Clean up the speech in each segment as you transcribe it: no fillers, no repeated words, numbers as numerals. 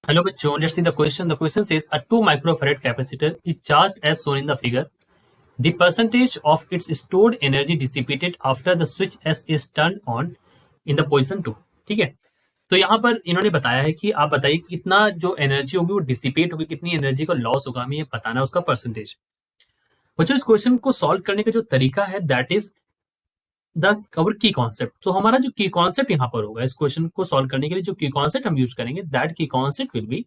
Hello bachcho, let's see the question. The question says a 2 microfarad capacitor is charged as shown in the figure. The percentage of its stored energy dissipated after the switch S is turned on in the position 2. ठीक है, तो यहाँ पर इन्होंने बताया है कि आप बताइए कितना जो एनर्जी होगी वो डिसिपेट होगी, कितनी एनर्जी का लॉस होगा, हमें ये बताना है उसका परसेंटेज। बच्चों इस क्वेश्चन को सॉल्व करने का जो तरीका है दैट इज द कवर की कॉन्सेप्ट। तो हमारा जो की कॉन्सेप्ट यहाँ पर होगा, इस क्वेश्चन को सॉल्व करने के लिए जो की कॉन्सेप्ट हम यूज करेंगे दैट की कॉन्सेप्ट विल बी,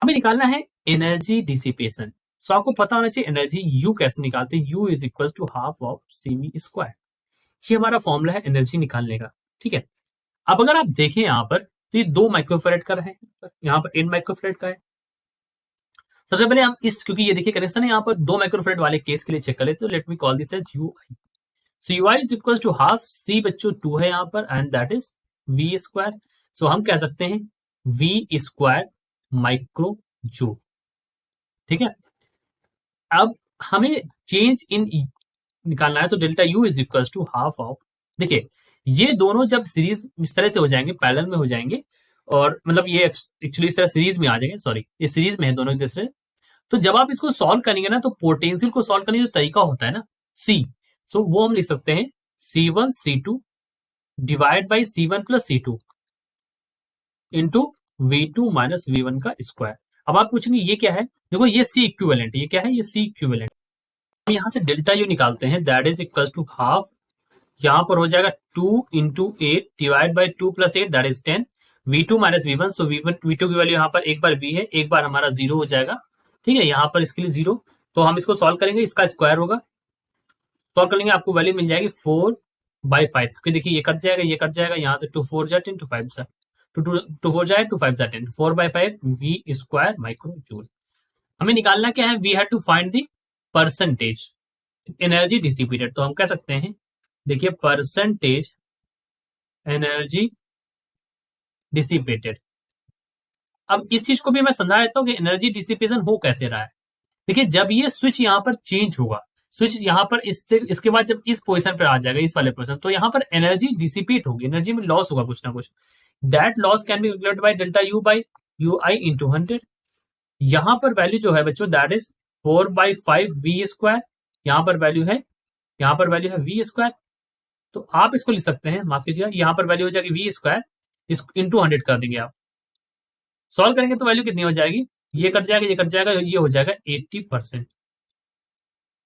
हमें निकालना है एनर्जी डिसिपेशन। सो आपको पता होना चाहिए एनर्जी यू कैसे निकालते हैं, U is equal to half of CV square. ये हमारा फॉर्मूला है एनर्जी निकालने का। ठीक है, अब अगर आप देखें यहाँ पर तो ये 2 माइक्रोफेरेड का है, यहाँ पर 8 माइक्रोफेरेड का है। सबसे पहले हम इस, क्योंकि ये देखिए कनेक्शन है यहाँ पर 2 माइक्रोफेरेड वाले केस के लिए चेक कर लेते, तो let me call this as UI। So UI is equal to half C बच्चों 2 है यहाँ पर and that is V square. So हम कह सकते हैं V स्क्वायर माइक्रो जूल। ठीक है, अब हमें चेंज इन निकालना है, तो delta U is equal to half of, देखिए ये दोनों जब सीरीज इस तरह से हो जाएंगे, पैरेलल में हो जाएंगे, और मतलब ये एक्चुअली इस तरह सीरीज में आ जाएंगे, सॉरी ये सीरीज में है दोनों एक दूसरे। तो जब आप इसको सॉल्व करेंगे ना, तो पोटेंशियल को सॉल्व करने का जो तरीका होता है ना C, सो वो हम लिख सकते हैं C1 C2 divide by C1 plus C2 into V2 minus V1 का स्क्वायर। अब आप पूछेंगे ये क्या है, देखो ये C इक्विवेलेंट, ये क्या है, ये C इक्विवेलेंट। हम यहाँ से डेल्टा यू निकालते हैं that is equal to half, यहाँ पर हो जाएगा 2 into 8 divide by 2 plus 8 that is 10, V2 minus V1। So V2 की वैल्यू यहाँ पर एक बार V है, एक बार हमारा 0 हो जाएगा। ठीक है, यहाँ पर इसके लिए 0, तो हम इसको सॉल्व करेंगे, इसका स्क्वायर होगा, सॉल्व कर लेंगे, आपको वैल्यू मिल जाएगी 4/5, क्योंकि देखिए ये कट जाएगा, ये कट जाएगा, यहाँ से 2 4 जा 10 2 5 जा 2 4 जाए 2 5 जा 10, 4/5 V स्क्वायर माइक्रो जूल। हमें निकालना क्या है, we have to find the percentage energy dissipated. तो हम कह सकते हैं, देखिए परसेंटेज एनर्जी डिसिपेटेड। अब इस चीज को भी मैं समझा देता हूँ कि एनर्जी डिसिपेशन हो कैसे रहा है। देखिए जब ये स्विच यहाँ पर चेंज होगा, स्विच यहाँ पर इसके बाद जब इस पोजीशन पर आ जाएगा, इस वाले पोजीशन, तो यहाँ पर एनर्जी डिसिपेट होगी, एनर्जी में लॉस होगा कुछ ना कुछ। That loss can be calculated by delta U by UI into 100। यहाँ पर वैल्यू जो है बच्चों दैट इज 4/5 V स्क्वायर, यहाँ पर वैल्यू है, यहाँ पर वैल्यू है V स्क्वायर। तो आप इसको लिख सकते हैं, माफ कीजिएगा, यहाँ पर वैल्यू हो जाएगी V स्क्वायर, इसको इंटू 100 कर देंगे आप, सॉल्व करेंगे तो वैल्यू कितनी हो जाएगी, ये कट जाएगा, ये कट जाएगा, ये हो जाएगा 80%।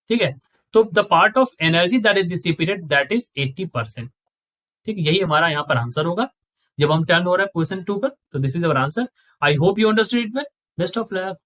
ठीक है, तो the part of energy that is dissipated that is 80%। ठीक है, यही हमारा यहाँ पर आंसर होगा जब हम टर्न हो रहा है क्वेश्चन 2 पर। तो this is our answer. I hope you understood it well. Best of luck.